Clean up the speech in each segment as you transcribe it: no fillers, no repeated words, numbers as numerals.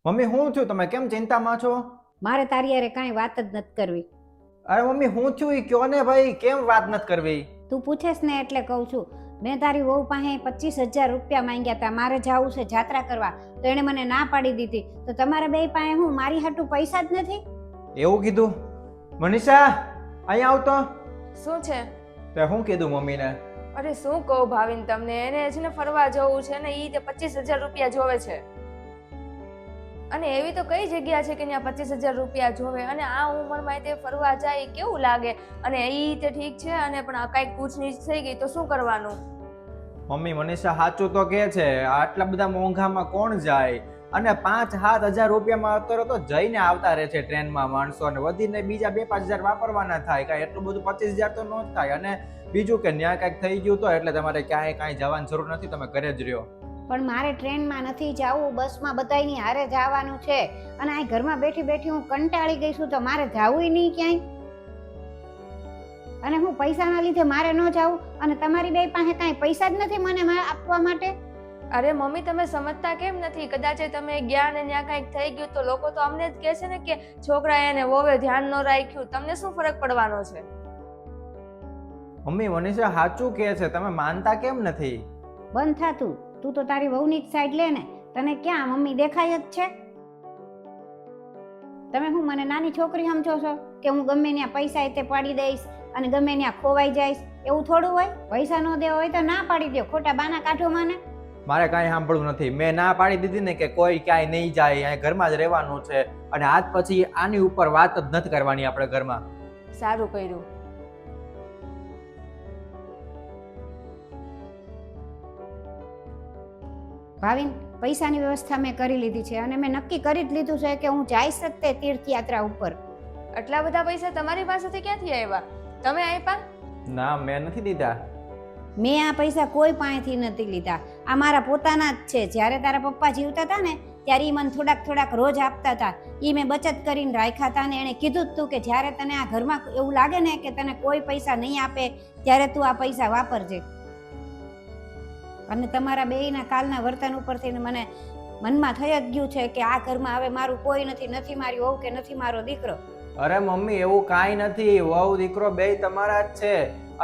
Mummy શું થયું? તમે કેમ ચિંતામાં છો? મારે તારી હારે કાંઈ વાત જ નથી કરવી. અરે મમ્મી શું થયું એ કયો ને ભાઈ, કેમ વાત નથી કરવી? તું પૂછેસ ને એટલે કહું છું. મેં તારી વહુ પાસે 25,000 રૂપિયા માંગ્યા હતા. મારે જાવું છે જાત્રા કરવા, તો એણે મને ના પાડી દીધી. તો તમારા બે પાસે હું મારી હાટું પૈસા જ નથી? એવું કીધું? મનીષા અહીંયા આવતો. શું છે? તે શું કીધું મમ્મીને? અરે શું કહું ભાવિન તમને, એને છે ને ફરવા જવું છે ને ઈ તે 25,000 રૂપિયા જોવે છે. અને એવી તો કઈ જગ્યા છે કે ત્યાં 25,000 રૂપિયા જોવે? અને આ ઉંમરમાં તે ફરવા જાય ઈ કેવું લાગે? અને ઈ તે ઠીક છે, અને પણ કઈક પૂછનીછ થઈ ગઈ તો શું કરવાનું? મમ્મી મનીષા સાચું તો કે છે, આટલા બધા મોંઘામાં કોણ જાય? અને 5-7 હજાર રૂપિયામાં અત્યારે તો જઈને આવતા રહે છે ટ્રેનમાં માણસો, અને વધીને બીજા 2-5 હજાર વાપરવાના થાય. કાંઈ એટલું બધું 25,000 તો ન જ થાય. અને બીજું કે ન્યા કાંઈક થઈ ગયું તો એટલે તમારે ક્યાંય કાંઈ જવાની જરૂર નથી, તમે ઘરે જ રહ્યો. પણ મારે ટ્રેનમાં નથી જવું, બસમાં બધાયની હારે જવાનું છે. અને આ ઘરમાં બેઠી બેઠી હું કંટાળી ગઈ છું, તો મારે જવું નહીં ક્યાંય. અને હું પૈસાના લીધે મારે ન જાવું, અને તમારી બે પાસે કાંઈ પૈસા જ નથી મને આપવા માટે. અરે મમ્મી, તમે સમજતા કેમ નથી? કદાચ તમે ગયા ને ત્યાં કઈક થઈ ગયું તો લોકો તો અમને જ કહે છે ને કે છોકરાએ એને વોવે ધ્યાન ન રાખ્યું. તમને શું ફરક પડવાનો છે? મમ્મી મનીષા સાચું કે છે, તમે માનતા કેમ નથી? બંધ થા તું તો તારી વહુની જ સાઈડ લે ને. તને ક્યાં મમ્મી દેખાય જ છે? તમે હું મને નાની છોકરી સમજો છો કે હું ગમે ત્યાં પૈસા તે પાડી દઈશ અને ગમે ત્યાં ખોવાઈ જઈશ? એવું થોડું હોય. પૈસા ન દેવા હોય તો ના પાડી દો, ખોટા બાના કાઢો મને. મારે કાંઈ સાંભળવું નથી. મેં ના પાડી દીધી ને કે કોઈ ક્યાંય નહીં જાય, અહીંયા ઘરમાં જ રહેવાનું છે. અને આજ પછી આની ઉપર વાત જ નથી કરવાની આપણે ઘરમાં. સારું કર્યું. ભાવિન, પૈસાની વ્યવસ્થા મેં કરી લીધી છે, અને મેં નક્કી કરી જ લીધું છે કે હું જઈશ જ તે તીર્થયાત્રા ઉપર. આટલા બધા પૈસા તમારી પાસેથી ક્યાંથી આવ્યા? તમે આપ્યા? ના, મેં નથી દીધા. મેં આ પૈસા કોઈ પાસેથી નથી લીધા. આ મારા પોતાના જ છે. જ્યારે તારા પપ્પા જીવતા હતા ને ત્યારે એ મને થોડાક રોજ આપતા હતા. એ મેં બચત કરીને રાખ્યા હતા. અને એણે કીધું જ તું કે જ્યારે તને આ ઘરમાં એવું લાગે ને કે તને કોઈ પૈસા નહીં આપે, ત્યારે તું આ પૈસા વાપરજે. અને તમારા બેયના કાલના વર્તન ઉપરથી મને મનમાં થઈ જ ગયું છે કે આ ઘરમાં હવે મારું કોઈ નથી. નથી મારી વહુ કે નથી મારો દીકરો. અરે મમ્મી, એવું કાંઈ નથી. વહુ દીકરો બેય તમારા જ છે.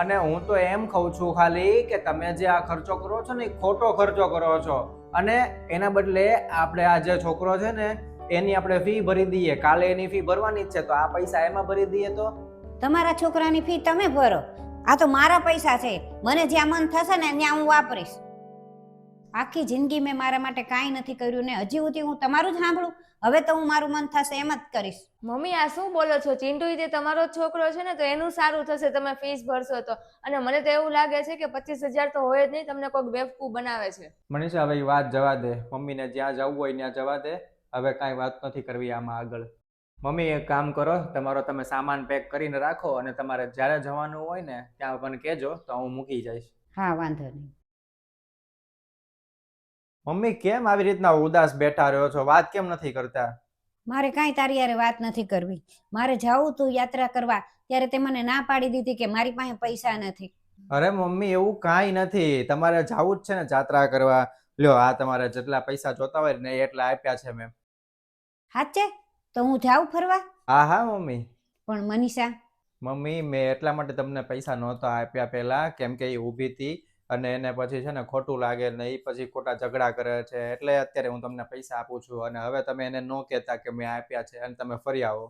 અને હું તો એમ કહું છું ખાલી કે તમે જે આ ખર્ચો કરો છો ને એ ખોટો ખર્ચો કરો છો. અને એના બદલે આપણે આ જે છોકરો છે ને એની આપણે ફી ભરી દઈએ. કાલે એની ફી ભરવાની જ છે, તો આ પૈસા એમાં ભરી દઈએ તો? તમારા છોકરાની ફી તમે ભરો. આ તો મારા પૈસા છે. મને જ્યાં મન થશે ને ત્યાં હું વાપરીશ. આખી જિંદગી મેં મારા માટે કાંઈ નથી કર્યું ને હજી સુધી હું તમારું જ સાંભળું? હવે તો હું મારું મન થશે એમ જ કરીશ. મમ્મી, આ શું બોલો છો? ચિંટુ તે તમારો જ છોકરો છે ને, તો એનું સારું થશે તમે ફીસ ભરશો તો. અને મને તો એવું લાગે છે કે 25,000 તો હોય જ નહીં, તમને કોઈક બેવકૂફ બનાવે છે. મનીષા, હવે વાત જવા દે. મમ્મીને જ્યાં જવું હોય ત્યાં જવા દે. હવે કાંઈ વાત નથી કરવી આમાં આગળ. મમ્મી, એક કામ કરો, તમારો તમે સામાન પેક કરીને રાખો, અને તમારે જ્યારે જવાનું હોય ને ત્યાં મને કહેજો, તો હું મૂકી જઈશ. હા, વાંધો નહીં. મમ્મી, કેમ આવી રીતના ઉદાસ બેઠા રહ્યો છો? વાત કેમ નથી કરતા? મારે કાંઈ તારી હારે વાત નથી કરવી. મારે જાવું તું યાત્રા કરવા, ત્યારે તે મને ના પાડી દીધી કે મારી પાસે પૈસા નથી. અરે મમ્મી, એવું કાંઈ નથી. તમારે જાવું જ છે ને જાત્રા કરવા. લ્યો, આ તમારે જેટલા પૈસા જોતા હોય ને એટલા આપ્યા છે મેં. સાચે? તો હું જાઉં ફરવા? હા હા મમ્મી. પણ મનીષા, મમ્મી, મેં એટલા માટે તમને પૈસા નહોતા આપ્યા પહેલા, કેમ કે એ ઊભી હતી અને એને પછી છે ને ખોટું લાગે ને એ પછી ખોટા ઝઘડા કરે છે, એટલે અત્યારે હું તમને પૈસા આપું છું. અને હવે તમે એને ન કહેતા કે મેં આપ્યા છે અને તમે ફરી આવો.